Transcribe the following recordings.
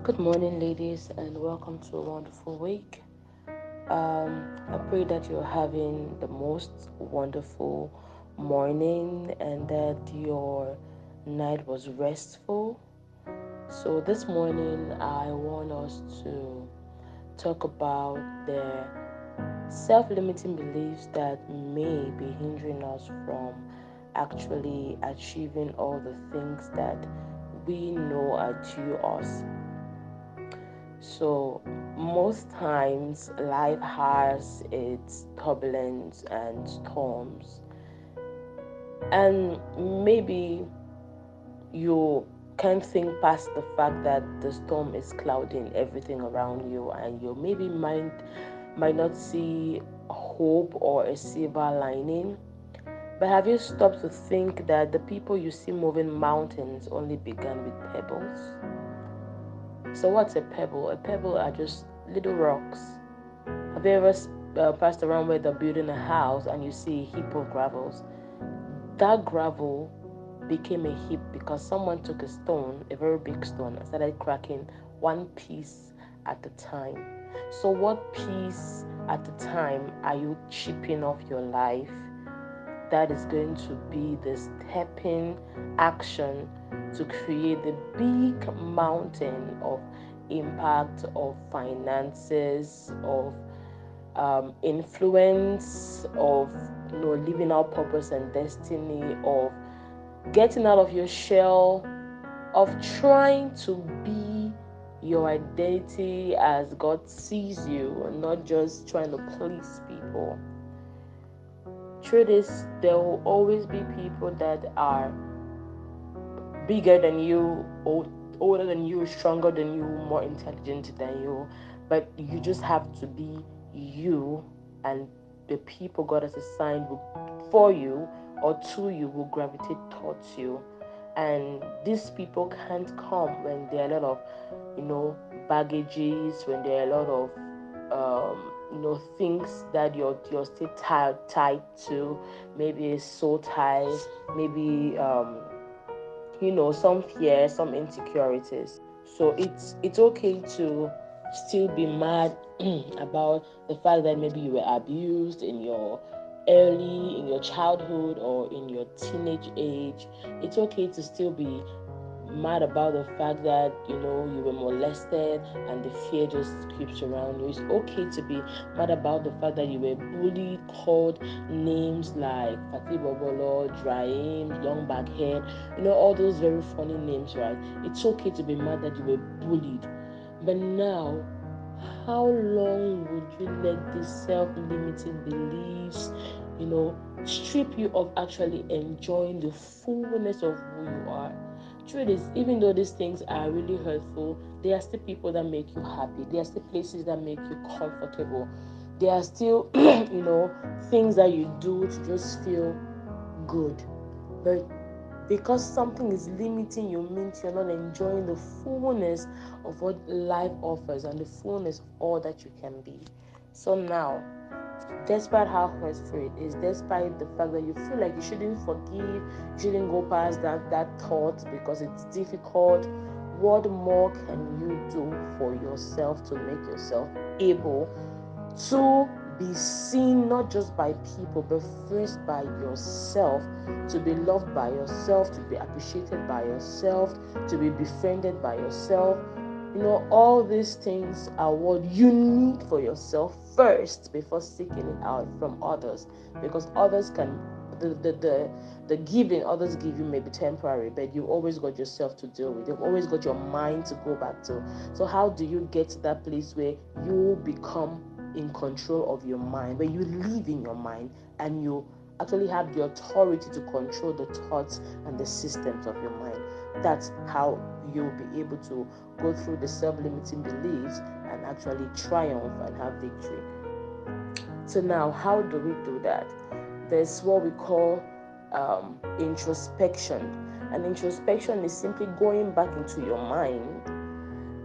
Good morning, ladies, and welcome to a wonderful week. I pray that you're having the most wonderful morning and that your night was restful. So, this morning, I want us to talk about the self limiting beliefs that may be hindering us from actually achieving all the things that we know are due us. So, most times life has its turbulence and storms, and maybe you can't think past the fact that the storm is clouding everything around you, and you maybe might not see hope or a silver lining. But have you stopped to think that the people you see moving mountains only began with pebbles? So, what's a pebble? A pebble are just little rocks. Have you ever passed around where they're building a house and you see a heap of gravels? That gravel became a heap because someone took a stone, a very big stone, and started cracking one piece at a time. So, what piece at a time are you chipping off your life that is going to be the stepping action to create the big mountain of impact, of finances, of influence, of living out purpose and destiny, of getting out of your shell, of trying to be your identity as God sees you, and not just trying to please people. Truth is, there will always be people that are bigger than you, older than you, stronger than you, more intelligent than you, but you just have to be you, and the people God has assigned for you or to you will gravitate towards you. And these people can't come when there are a lot of, baggages, when there are a lot of things that you're still tied to, maybe a soul ties, maybe some fear, some insecurities. So it's okay to still be mad about the fact that maybe you were abused in your childhood or in your teenage age. It's okay to still be mad about the fact that you were molested and the fear just creeps around you. It's okay to be mad about the fact that you were bullied, called names like Fatih Bobolo, Draim, long back head, all those very funny names, right? It's okay to be mad that you were bullied. But now, how long would you let these self-limiting beliefs, strip you of actually enjoying the fullness of who you are? Truth is, even though these things are really hurtful, there are still people that make you happy. There are still places that make you comfortable. There are still, things that you do to just feel good. But because something is limiting you means you're not enjoying the fullness of what life offers and the fullness of all that you can be. So now, despite how hurtful it is, despite the fact that you feel like you shouldn't forgive, you shouldn't go past that thought because it's difficult, what more can you do for yourself to make yourself able to be seen not just by people but first by yourself, to be loved by yourself, to be appreciated by yourself, to be befriended by yourself? All these things are what you need for yourself first before seeking it out from others, because others can the giving others give you may be temporary, but you've always got yourself to deal with. You've always got your mind to go back to. So how do you get to that place where you become in control of your mind, where you live in your mind and you actually have the authority to control the thoughts and the systems of your mind? That's how you'll be able to go through the self-limiting beliefs and actually triumph and have victory. So now, how do we do that? There's what we call introspection. And introspection is simply going back into your mind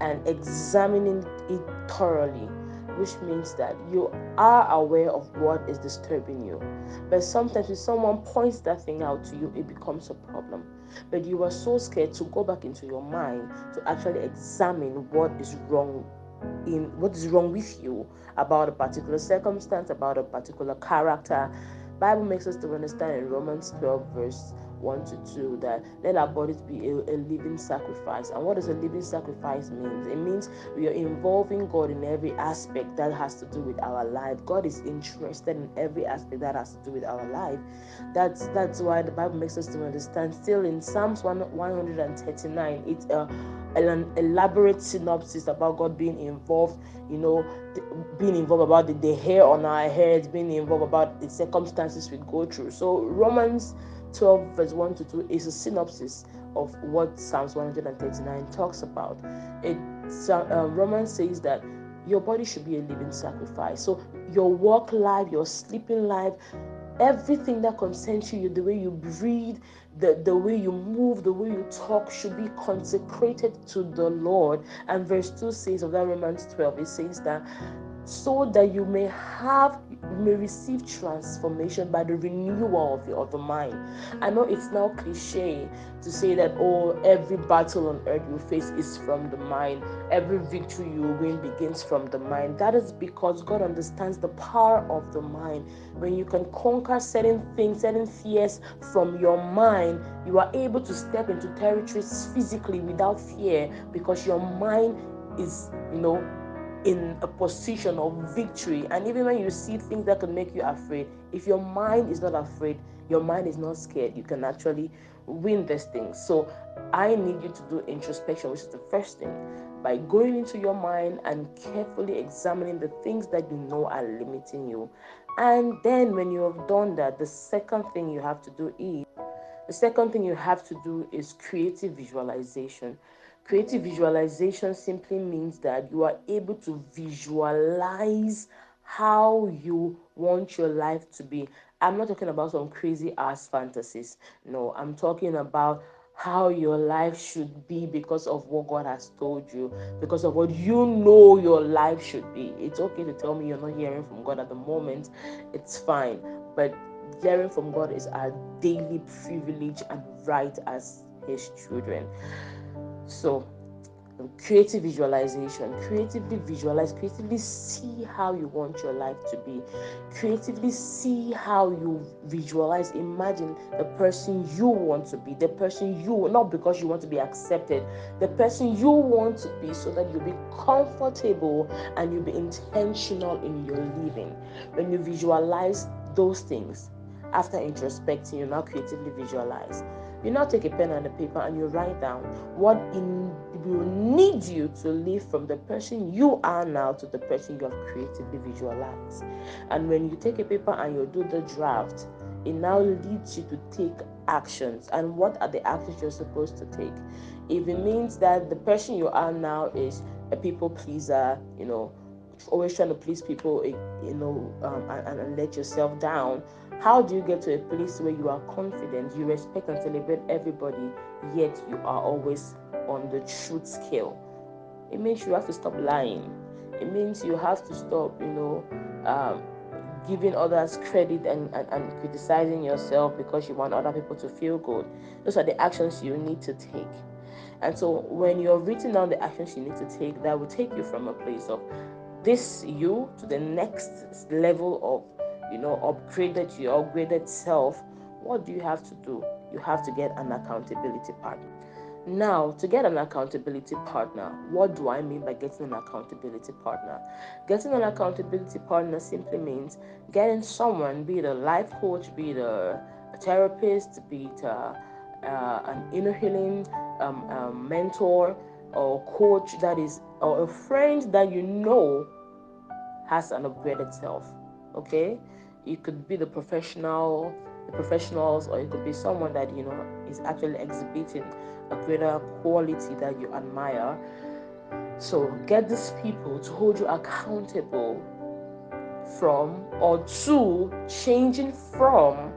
and examining it thoroughly. which means that you are aware of what is disturbing you. But sometimes if someone points that thing out to you, it becomes a problem. But you are so scared to go back into your mind to actually examine what is wrong with you, about a particular circumstance, about a particular character. Bible makes us to understand in Romans 12 verse 1 to 2 that let our bodies be a living sacrifice. And what does a living sacrifice mean? It means we are involving God in every aspect that has to do with our life. God is interested in every aspect that has to do with our life. That's why the Bible makes us to understand. Still in Psalms 139, it's an elaborate synopsis about God being involved, being involved about the hair on our heads, being involved about the circumstances we go through. So Romans 12 verse 1 to 2 is a synopsis of what Psalms 139 talks about. Romans says that your body should be a living sacrifice. So your work life, your sleeping life, everything that concerns you, the way you breathe, the way you move, the way you talk should be consecrated to the Lord. And verse 2 says of that Romans 12, it says that so that you may receive transformation by the renewal of the mind. I know it's now cliche to say that every battle on earth you face is from the mind, every victory you win begins from the mind. That is because God understands the power of the mind. When you can conquer certain things, certain fears from your mind, you are able to step into territories physically without fear, because your mind is in a position of victory. And even when you see things that can make you afraid, if your mind is not afraid, your mind is not scared, you can actually win these things. So I need you to do introspection, which is the first thing, by going into your mind and carefully examining the things that you know are limiting you. And then when you have done that, the second thing you have to do is creative visualization. Creative visualization simply means that you are able to visualize how you want your life to be. I'm not talking about some crazy ass fantasies. No, I'm talking about how your life should be because of what God has told you, because of what you know your life should be. It's okay to tell me you're not hearing from God at the moment. It's fine. But hearing from God is our daily privilege and right as His children. So, creative visualization. Creatively visualize, creatively see how you want your life to be. Creatively see how you visualize, imagine the person you want to be, the person you, not because you want to be accepted, the person you want to be, so that you'll be comfortable and you'll be intentional in your living. When you visualize those things, after introspecting, you now creatively visualize. You now take a pen and a paper and you write down what will need you to live from the person you are now to the person you have creatively visualized. And when you take a paper and you do the draft, it now leads you to take actions. And what are the actions you're supposed to take? If it means that the person you are now is a people pleaser, always trying to please people, and let yourself down, how do you get to a place where you are confident, you respect and celebrate everybody, yet you are always on the truth scale? It means you have to stop lying. It means you have to stop, giving others credit and criticizing yourself because you want other people to feel good. Those are the actions you need to take. And so when you're written down the actions you need to take, that will take you from a place of this you to the next level of upgraded self. What do you have to do? You have to get an accountability partner. Now, to get an accountability partner, what do I mean by getting an accountability partner? Getting an accountability partner simply means getting someone, be it a life coach, be it a therapist, be it an inner healing mentor or coach, or a friend that you know has an upgraded self. Okay, it could be the professionals, or it could be someone that is actually exhibiting a greater quality that you admire. So get these people to hold you accountable from or to changing from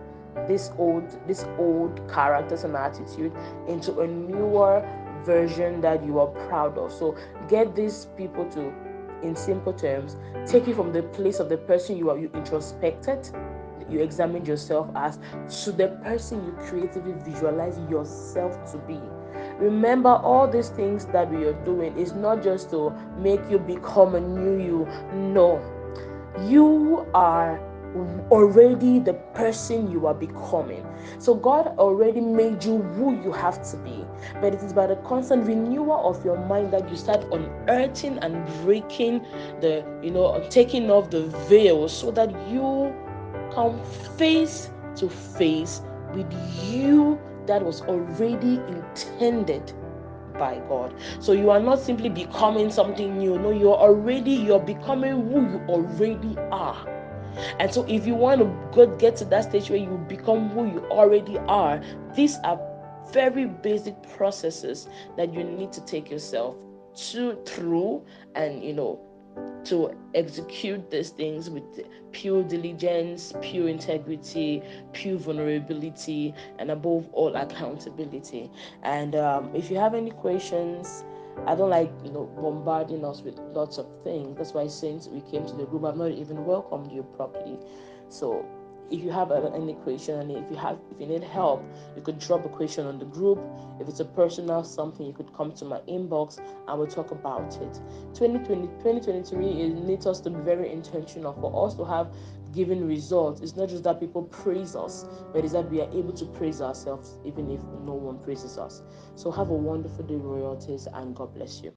this old characters and attitude into a newer version that you are proud of. So get these people to in simple terms, take it from the place of the person you introspected, you examined yourself as, to the person you creatively visualize yourself to be. Remember, all these things that we are doing is not just to make you become a new you. No, you are already the person you are becoming. So God already made you who you have to be, but it is by the constant renewal of your mind that you start unearthing and breaking the, taking off the veil, so that you come face to face with you that was already intended by God. So you are not simply becoming something new. No, you're becoming who you already are. And so if you want to get to that stage where you become who you already are, these are very basic processes that you need to take yourself through, and to execute these things with pure diligence, pure integrity, pure vulnerability, and above all, accountability. And if you have any questions, I don't like bombarding us with lots of things. That's why since we came to the group, I've not even welcomed you properly. So if you have any question, and if you need help, you could drop a question on the group. If it's a personal something, you could come to my inbox and we'll talk about it. 2023 needs us to be very intentional, for us to have given results. It's not just that people praise us, but it's that we are able to praise ourselves even if no one praises us. So have a wonderful day, royalties, and God bless you.